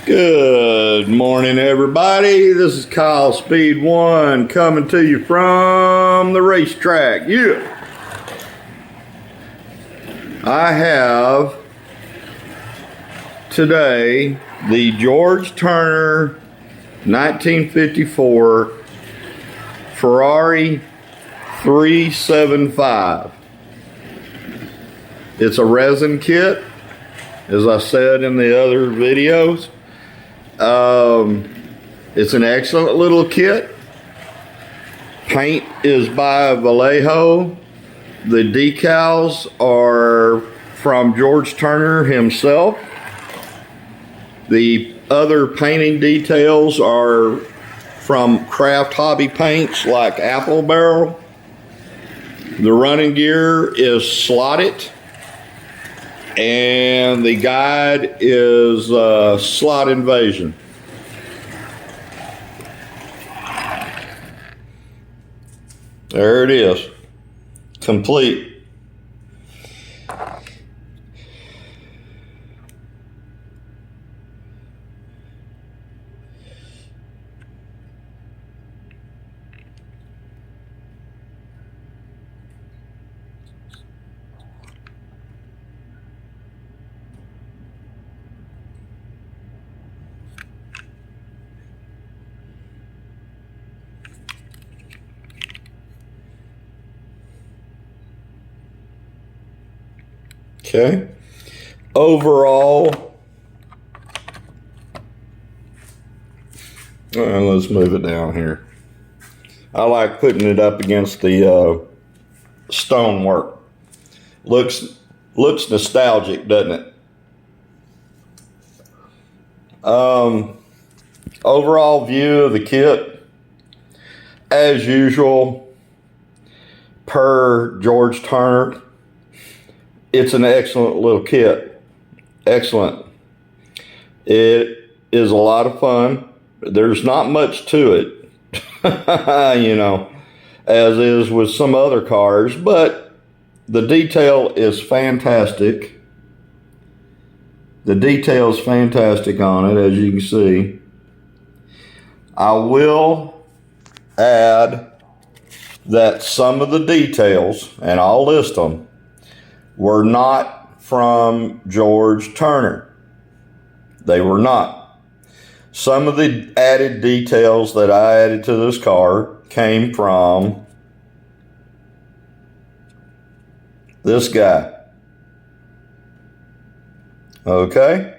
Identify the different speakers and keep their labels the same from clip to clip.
Speaker 1: Good morning, everybody. This is Kyle Speed One coming to you from the racetrack. Yeah. I have today the George Turner 1954 Ferrari 375. It's a resin kit, as I said in the other videos. It's an excellent little kit. Paint is by Vallejo. The decals are from George Turner himself. The other painting details are from craft hobby paints like Apple Barrel. The running gear is slotted, and the guide is Slot Invasion. There it is, complete. Okay. Overall, let's move it down here. I like putting it up against the stonework. Looks nostalgic, doesn't it? Overall view of the kit, as usual, per George Turner. It's an excellent little kit. Excellent. It is a lot of fun. There's not much to it, you know, as is with some other cars, but the detail is fantastic. The detail is fantastic on it, as you can see. I will add that some of the details, and I'll list them, were not from George Turner. They were not. Some of the added details that I added to this car came from this guy. Okay?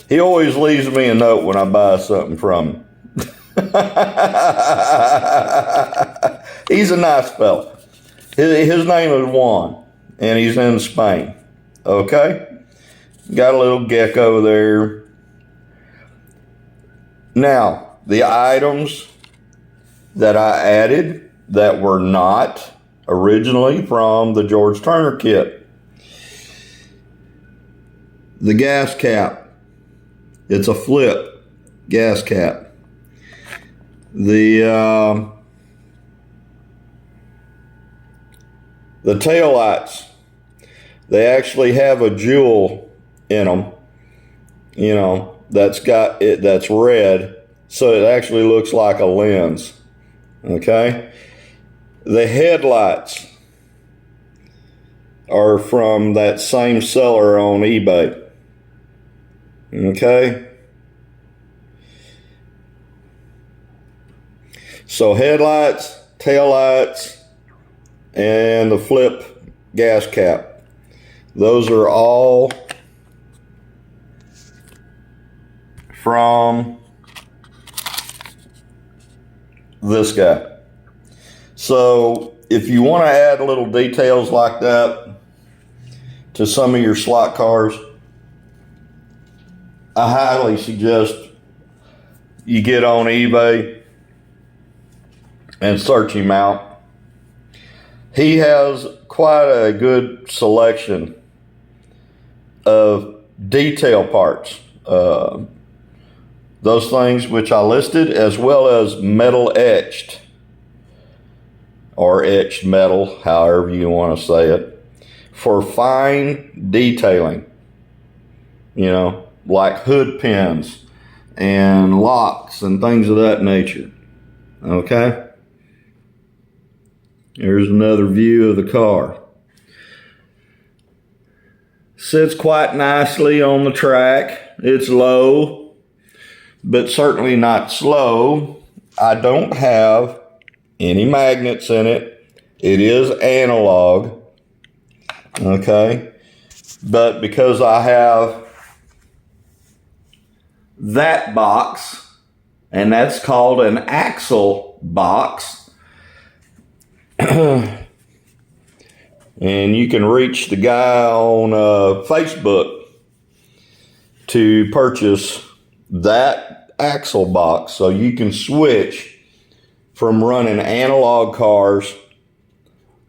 Speaker 1: He always leaves me a note when I buy something from him. He's a nice fella. His name is Juan, and he's in Spain. Okay? Got a little gecko there. Now, the items that I added that were not originally from the George Turner kit. The gas cap. It's a flip gas cap. The tail lights, they actually have a jewel in them, you know, that's red, so it actually looks like a lens. Okay? The headlights are from that same seller on eBay. Okay? So headlights, tail lights, and the flip gas cap. Those are all from this guy. So if you want to add little details like that to some of your slot cars, I highly suggest you get on eBay and search him out. He has quite a good selection of detail parts. Those things which I listed, as well as metal etched, or etched metal, however you want to say it, for fine detailing. you know, like hood pins and locks and things of that nature. Okay. Here's another view of the car. Sits quite nicely on the track. It's low, but certainly not slow. I don't have any magnets in it. It is analog. Okay. But because I have that box, and that's called an axle box, and you can reach the guy on Facebook to purchase that axle box, so you can switch from running analog cars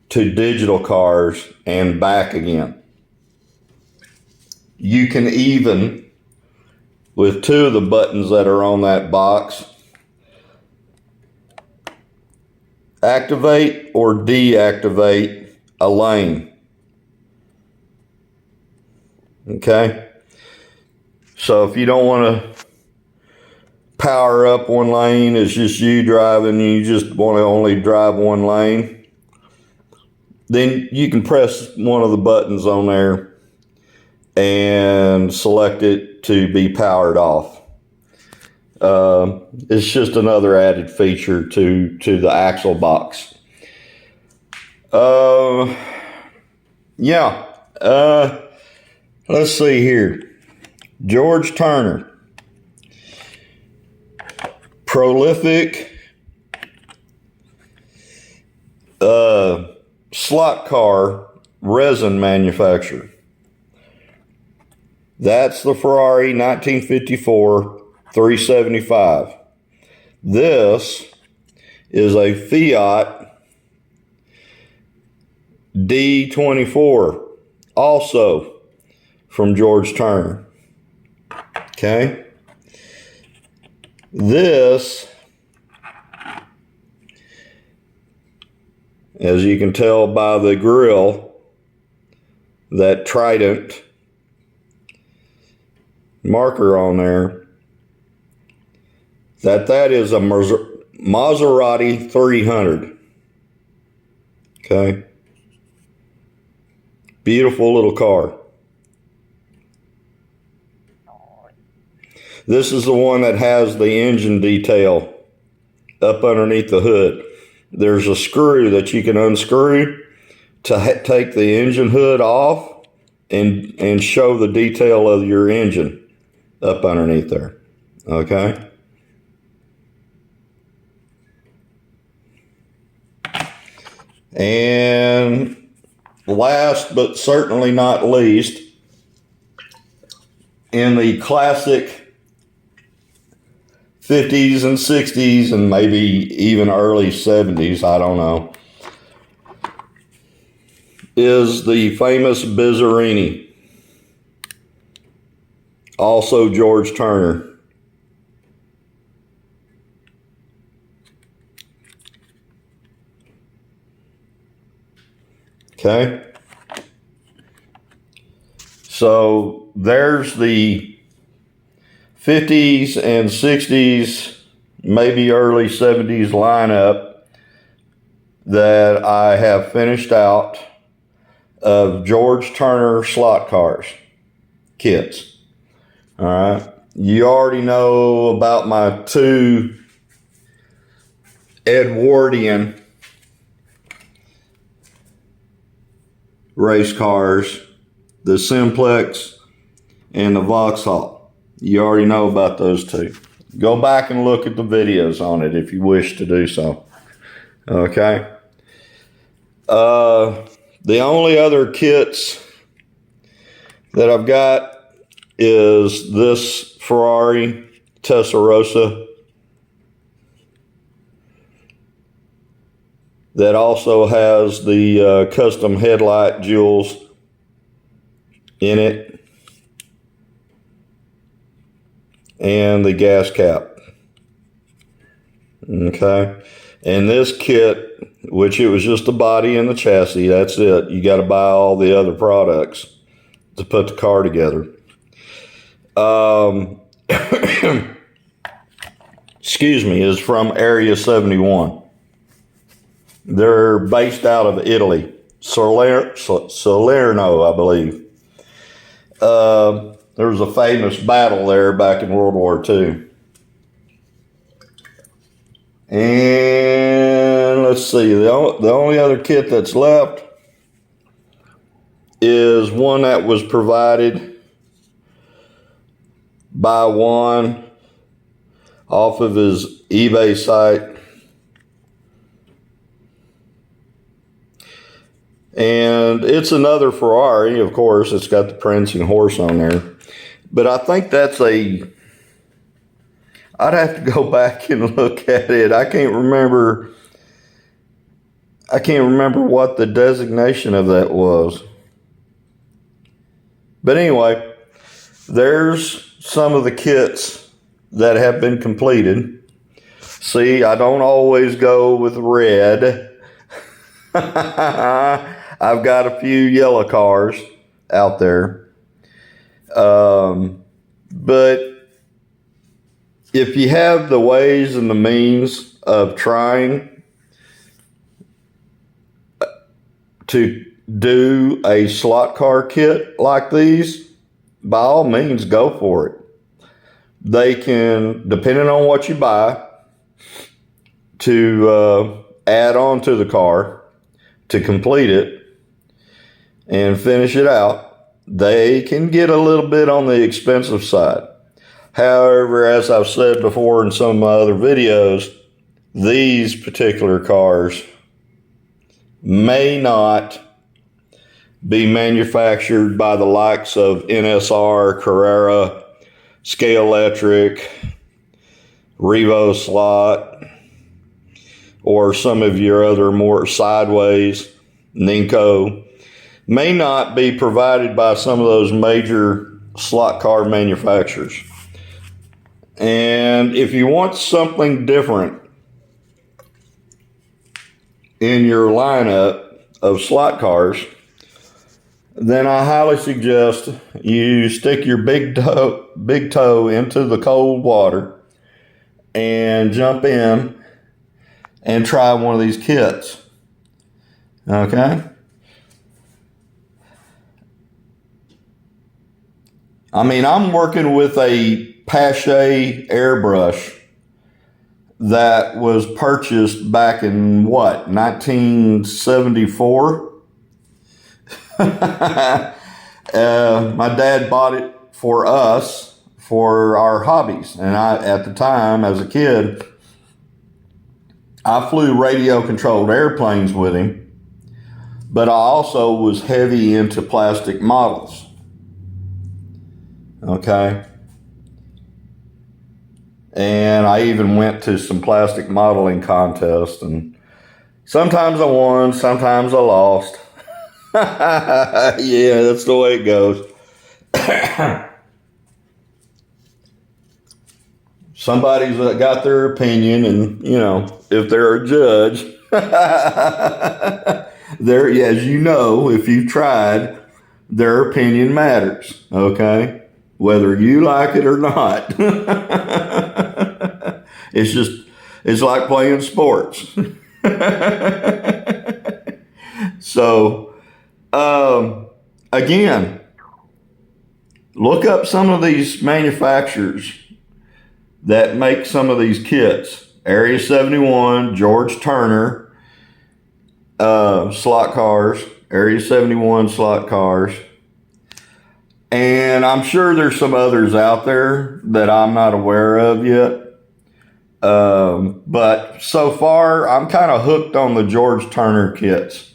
Speaker 1: to digital cars and back again. You can even, with two of the buttons that are on that box, activate or deactivate a lane. Okay? So if you don't want to power up one lane, it's just you driving, you just want to only drive one lane, then you can press one of the buttons on there and select it to be powered off. It's just another added feature to the axle box. Let's see here. George Turner, prolific slot car resin manufacturer. That's the Ferrari 1954 375. This is a Fiat D24, also from George Turner. Okay. This, as you can tell by the grill, that Trident marker on there, that is a Maserati 300. Okay. Beautiful little car. This is the one that has the engine detail up underneath the hood. There's a screw that you can unscrew to take the engine hood off and show the detail of your engine up underneath there. Okay. And last but certainly not least, in the classic 50s and 60s and maybe even early 70s, I don't know, is the famous Bizzarini. Also George Turner. Okay. So there's the 50s and 60s, maybe early 70s lineup that I have finished out of George Turner slot cars, kits. All right. You already know about my two Edwardian race cars, the Simplex and the Vauxhall. You already know about those two. Go back and look at the videos on it if you wish to do so. Okay. The only other kits that I've got is this Ferrari Testarossa that also has the custom headlight jewels in it and the gas cap. Okay. And this kit, which it was just the body and the chassis, that's it. You got to buy all the other products to put the car together. Um, excuse me, is from Area 71. They're based out of Italy, Salerno, I believe. There was a famous battle there back in World War II. And let's see, the only other kit that's left is one that was provided by Juan off of his eBay site. And it's another Ferrari, of course. It's got the prancing horse on there. But I think that's I'd have to go back and look at it. I can't remember what the designation of that was. But anyway, there's some of the kits that have been completed. See, I don't always go with red. I've got a few yellow cars out there. But if you have the ways and the means of trying to do a slot car kit like these, by all means, go for it. They can, depending on what you buy, to add on to the car, to complete it and finish it out, they can get a little bit on the expensive side. However, as I've said before in some of my other videos, these particular cars may not be manufactured by the likes of NSR, Carrera, Scalextric, Revo Slot, or some of your other more sideways, Ninko, may not be provided by some of those major slot car manufacturers. And if you want something different in your lineup of slot cars, then I highly suggest you stick your big toe into the cold water and jump in and try one of these kits. Okay? I mean, I'm working with a Pache airbrush that was purchased back in 1974? My dad bought it for us for our hobbies. And at the time, as a kid, I flew radio-controlled airplanes with him, but I also was heavy into plastic models. Okay? And I even went to some plastic modeling contests, and sometimes I won, sometimes I lost. Yeah, that's the way it goes. Somebody's got their opinion, and, you know, if they're a judge, as you know, if you've tried, their opinion matters, okay? Whether you like it or not. It's like playing sports. So, again, look up some of these manufacturers that make some of these kits. Area 71, George Turner, slot cars, Area 71 slot cars. And I'm sure there's some others out there that I'm not aware of yet. But so far, I'm kind of hooked on the George Turner kits.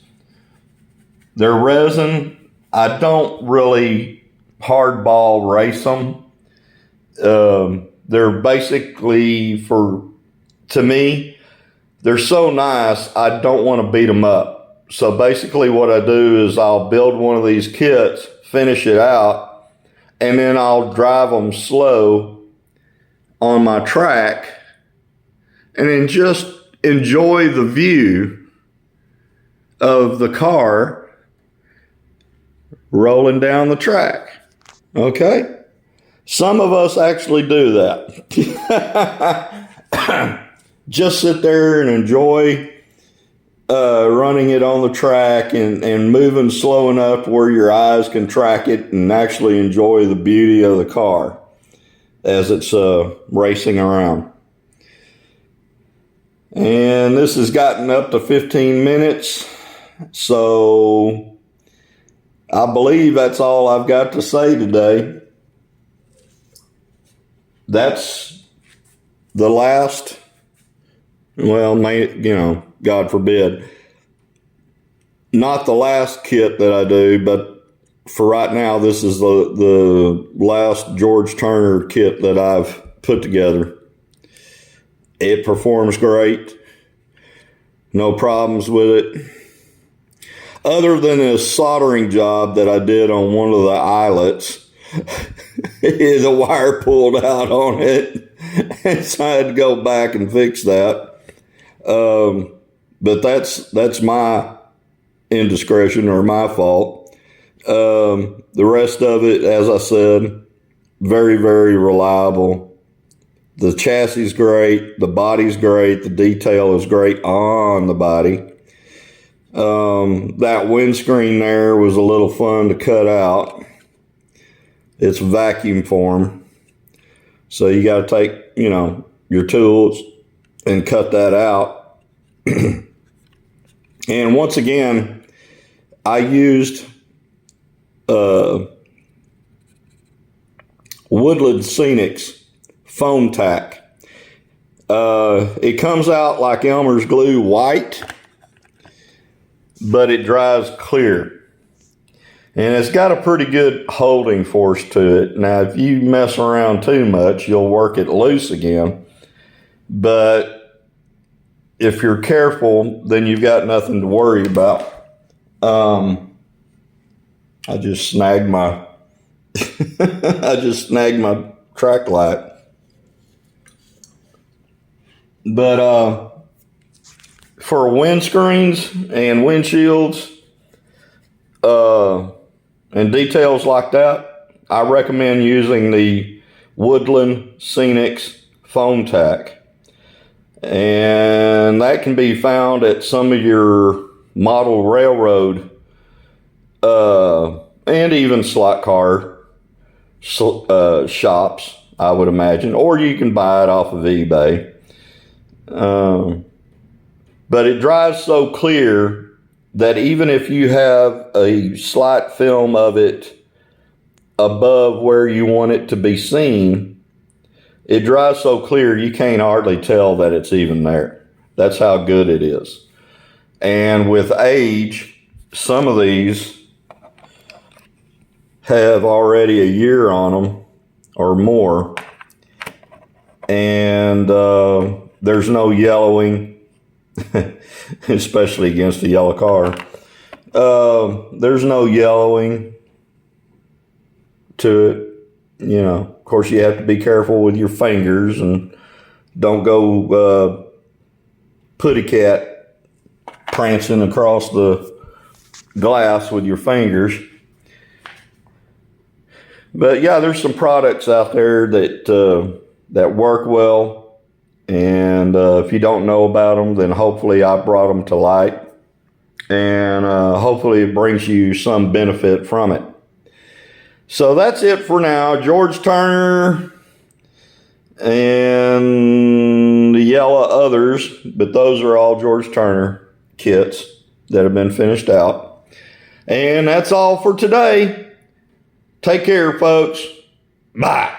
Speaker 1: They're resin. I don't really hardball race them. They're basically, to me, they're so nice, I don't want to beat them up. So basically what I do is I'll build one of these kits, finish it out, and then I'll drive them slow on my track, and then just enjoy the view of the car rolling down the track. Okay? Some of us actually do that. Just sit there and enjoy running it on the track and moving slow enough where your eyes can track it and actually enjoy the beauty of the car as it's racing around. And this has gotten up to 15 minutes, so I believe that's all I've got to say today. That's the last, well, God forbid, not the last kit that I do, but for right now, this is the last George Turner kit that I've put together. It performs great. No problems with it. Other than a soldering job that I did on one of the eyelets, the wire pulled out on it, and so I had to go back and fix that. But that's my indiscretion or my fault. The rest of it, as I said, very, very reliable. The chassis is great. The body's great. The detail is great on the body. That windscreen there was a little fun to cut out. It's vacuum form. So you got to take, your tools and cut that out. And once again, I used Woodland Scenics foam tack. It comes out like Elmer's glue white, but it dries clear. And it's got a pretty good holding force to it. Now, if you mess around too much, you'll work it loose again. But if you're careful, then you've got nothing to worry about. I just snagged my track light. But for windscreens and windshields and details like that, I recommend using the Woodland Scenics foam tack. And that can be found at some of your model railroad and even slot car shops, I would imagine, or you can buy it off of eBay. But it dries so clear that even if you have a slight film of it above where you want it to be seen, it dries so clear you can't hardly tell that it's even there. That's how good it is. And with age, some of these have already a year on them or more, and there's no yellowing, especially against a yellow car. There's no yellowing to it. Of course, you have to be careful with your fingers and don't go putty cat prancing across the glass with your fingers. But yeah, there's some products out there that work well, and if you don't know about them, then hopefully I brought them to light, and hopefully it brings you some benefit from it. So that's it for now. George Turner and the yellow others, but those are all George Turner kits that have been finished out. And that's all for today. Take care, folks. Bye.